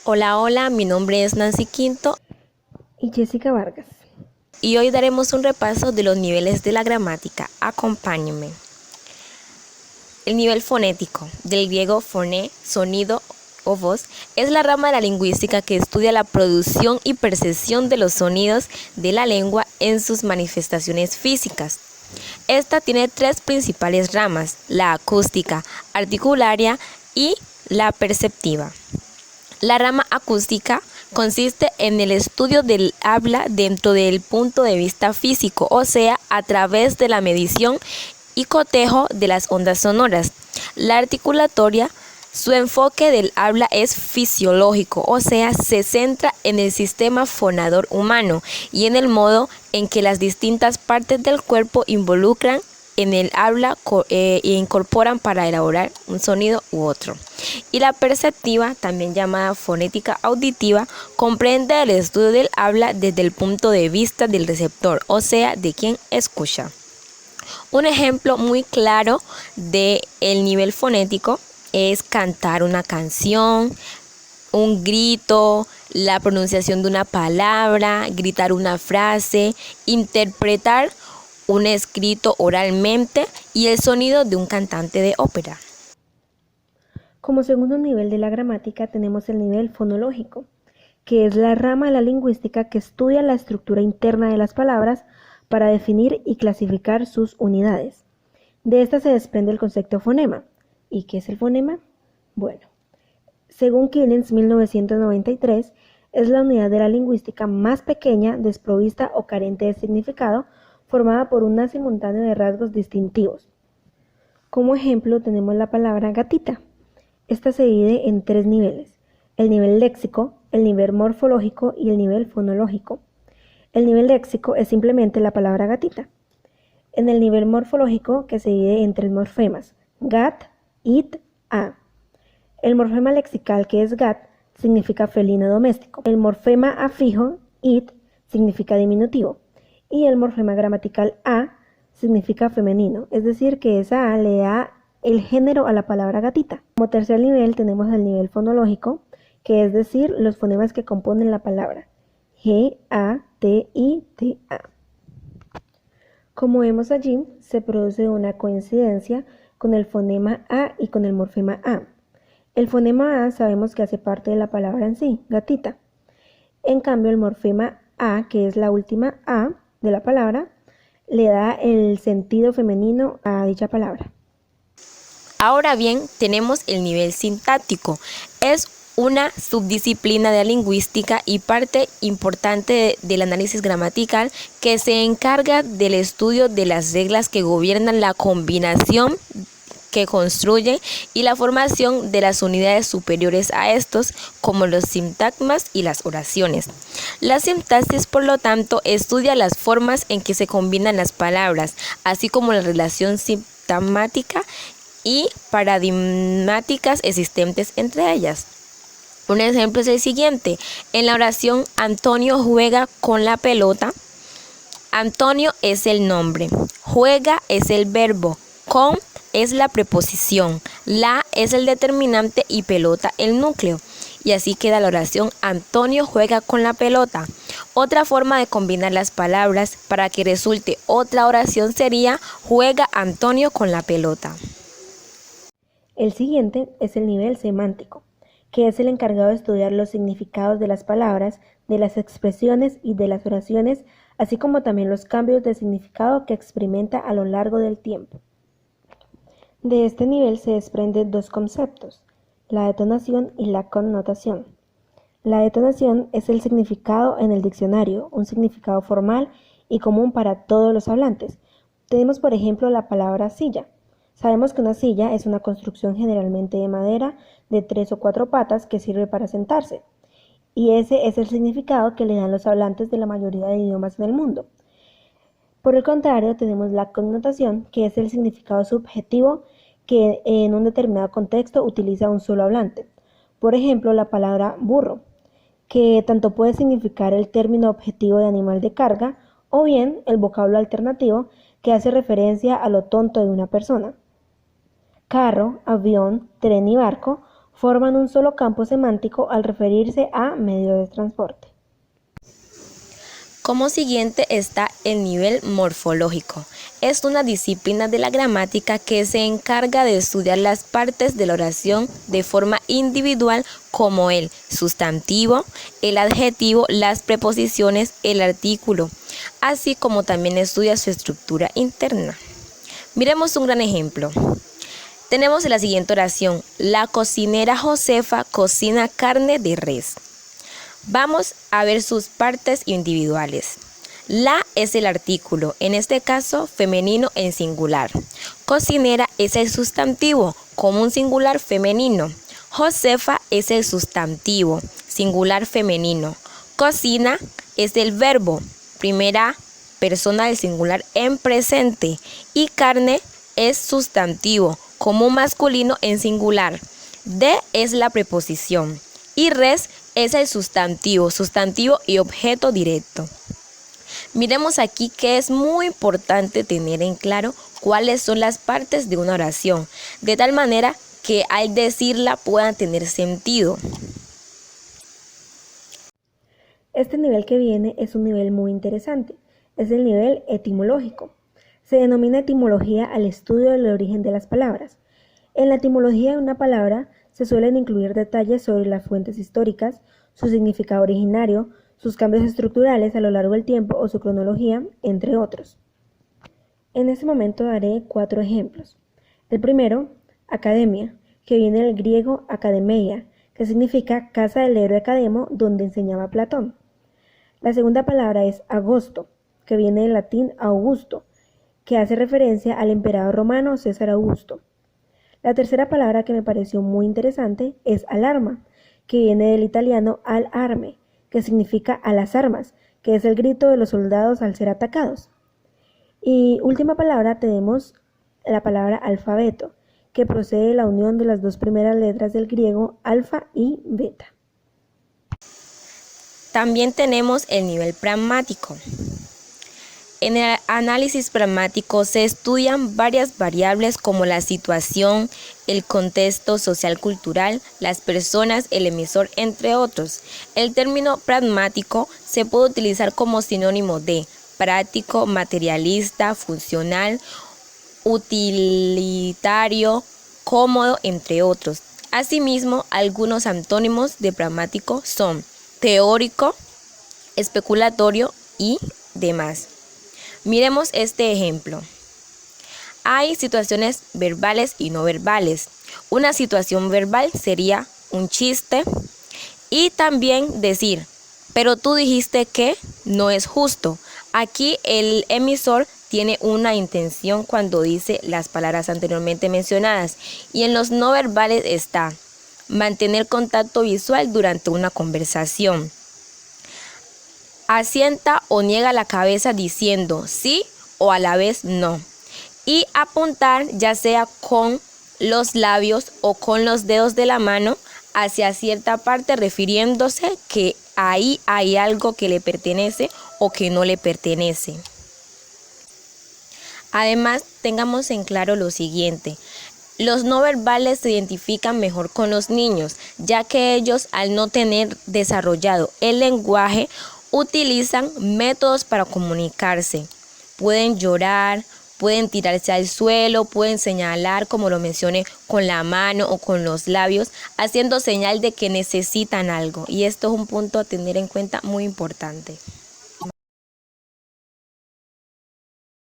Hola, hola, mi nombre es Nancy Quinto y Jessica Vargas. y hoy daremos un repaso de los niveles de la gramática. Acompáñenme. El nivel fonético, del griego phone, sonido o voz, es la rama de la lingüística que estudia la producción y percepción de los sonidos de la lengua en sus manifestaciones físicas. Esta tiene tres principales ramas: la acústica, articularia y la perceptiva. La rama acústica consiste en el estudio del habla dentro del punto de vista físico, o sea, a través de la medición y cotejo de las ondas sonoras. La articulatoria, su enfoque del habla es fisiológico, o sea, se centra en el sistema fonador humano y en el modo en que las distintas partes del cuerpo involucran en el habla e incorporan para elaborar un sonido u otro. Y la perceptiva, también llamada fonética auditiva, comprende el estudio del habla desde el punto de vista del receptor, o sea, de quien escucha. Un ejemplo muy claro del nivel fonético es cantar una canción, un grito, la pronunciación de una palabra, gritar una frase, interpretar un escrito oralmente y el sonido de un cantante de ópera. Como segundo nivel de la gramática tenemos el nivel fonológico, que es la rama de la lingüística que estudia la estructura interna de las palabras para definir y clasificar sus unidades. De esta se desprende el concepto fonema. ¿Y qué es el fonema? Bueno, según Killens 1993, es la unidad de la lingüística más pequeña, desprovista o carente de significado, formada por un simultáneo de rasgos distintivos. Como ejemplo tenemos la palabra gatita. Esta se divide en tres niveles: el nivel léxico, el nivel morfológico y el nivel fonológico. El nivel léxico es simplemente la palabra gatita. En el nivel morfológico, que se divide en tres morfemas: gat, it, a. El morfema lexical, que es gat, significa felino doméstico. El morfema afijo, it, significa diminutivo. Y el morfema gramatical a significa femenino, es decir, que esa a le da el género a la palabra gatita. Como tercer nivel tenemos el nivel fonológico, que es decir, los fonemas que componen la palabra G, A, T, I, T, A. Como vemos allí, se produce una coincidencia con el fonema A y con el morfema A. El fonema A sabemos que hace parte de la palabra en sí, gatita. En cambio, el morfema A, que es la última A de la palabra, le da el sentido femenino a dicha palabra. Ahora bien, tenemos el nivel sintáctico. Es una subdisciplina de la lingüística y parte importante del análisis gramatical que se encarga del estudio de las reglas que gobiernan la combinación que construyen y la formación de las unidades superiores a estos, como los sintagmas y las oraciones. La sintaxis, por lo tanto, estudia las formas en que se combinan las palabras, así como la relación sintáctica y paradigmáticas existentes entre ellas. Un ejemplo es el siguiente: en la oración Antonio juega con la pelota, Antonio es el nombre, juega es el verbo, con es la preposición, la es el determinante y pelota el núcleo. Y así queda la oración Antonio juega con la pelota. Otra forma de combinar las palabras para que resulte otra oración sería juega Antonio con la pelota. El siguiente es el nivel semántico, que es el encargado de estudiar los significados de las palabras, de las expresiones y de las oraciones, así como también los cambios de significado que experimenta a lo largo del tiempo. De este nivel se desprenden dos conceptos: la detonación y la connotación. La detonación es el significado en el diccionario, un significado formal y común para todos los hablantes. Tenemos, por ejemplo, la palabra silla. Sabemos que una silla es una construcción generalmente de madera de 3 o 4 patas que sirve para sentarse. Y ese es el significado que le dan los hablantes de la mayoría de idiomas en el mundo. Por el contrario, tenemos la connotación, que es el significado subjetivo que en un determinado contexto utiliza un solo hablante. Por ejemplo, la palabra burro, que tanto puede significar el término objetivo de animal de carga o bien el vocablo alternativo que hace referencia a lo tonto de una persona. Carro, avión, tren y barco forman un solo campo semántico al referirse a medio de transporte. Como siguiente está el nivel morfológico. Es una disciplina de la gramática que se encarga de estudiar las partes de la oración de forma individual como el sustantivo, el adjetivo, las preposiciones, el artículo, así como también estudia su estructura interna. Miremos un gran ejemplo. Tenemos la siguiente oración: la cocinera Josefa cocina carne de res. Vamos a ver sus partes individuales. La es el artículo, en este caso femenino en singular. Cocinera es el sustantivo, como un singular femenino. Josefa es el sustantivo, singular femenino. Cocina es el verbo, primera persona del singular en presente. Y carne es sustantivo, como masculino en singular. De es la preposición. Y res es el sustantivo y objeto directo. Miremos aquí que es muy importante tener en claro cuáles son las partes de una oración, de tal manera que al decirla puedan tener sentido. Este nivel que viene es un nivel muy interesante, es el nivel etimológico. Se denomina etimología al estudio del origen de las palabras. En la etimología de una palabra se suelen incluir detalles sobre las fuentes históricas, su significado originario, sus cambios estructurales a lo largo del tiempo o su cronología, entre otros. En este momento daré 4 ejemplos. El primero, academia, que viene del griego akademeia, que significa casa del héroe Academo, donde enseñaba Platón. La segunda palabra es agosto, que viene del latín Augusto, que hace referencia al emperador romano César Augusto. La tercera palabra que me pareció muy interesante es alarma, que viene del italiano al arme, que significa a las armas, que es el grito de los soldados al ser atacados. Y última palabra tenemos la palabra alfabeto, que procede de la unión de las 2 primeras letras del griego alfa y beta. También tenemos el nivel pragmático. En el análisis pragmático se estudian varias variables como la situación, el contexto social-cultural, las personas, el emisor, entre otros. El término pragmático se puede utilizar como sinónimo de práctico, materialista, funcional, utilitario, cómodo, entre otros. Asimismo, algunos antónimos de pragmático son teórico, especulatorio y demás. Miremos este ejemplo. Hay situaciones verbales y no verbales. Una situación verbal sería un chiste y también decir, pero tú dijiste que no es justo. Aquí el emisor tiene una intención cuando dice las palabras anteriormente mencionadas, y en los no verbales está mantener contacto visual durante una conversación. Asienta o niega la cabeza diciendo sí o a la vez no. Y apuntar ya sea con los labios o con los dedos de la mano hacia cierta parte, refiriéndose que ahí hay algo que le pertenece o que no le pertenece. Además, tengamos en claro lo siguiente. Los no verbales se identifican mejor con los niños, ya que ellos, al no tener desarrollado el lenguaje, utilizan métodos para comunicarse. Pueden llorar, pueden tirarse al suelo, pueden señalar, como lo mencioné, con la mano o con los labios, haciendo señal de que necesitan algo. Y esto es un punto a tener en cuenta muy importante.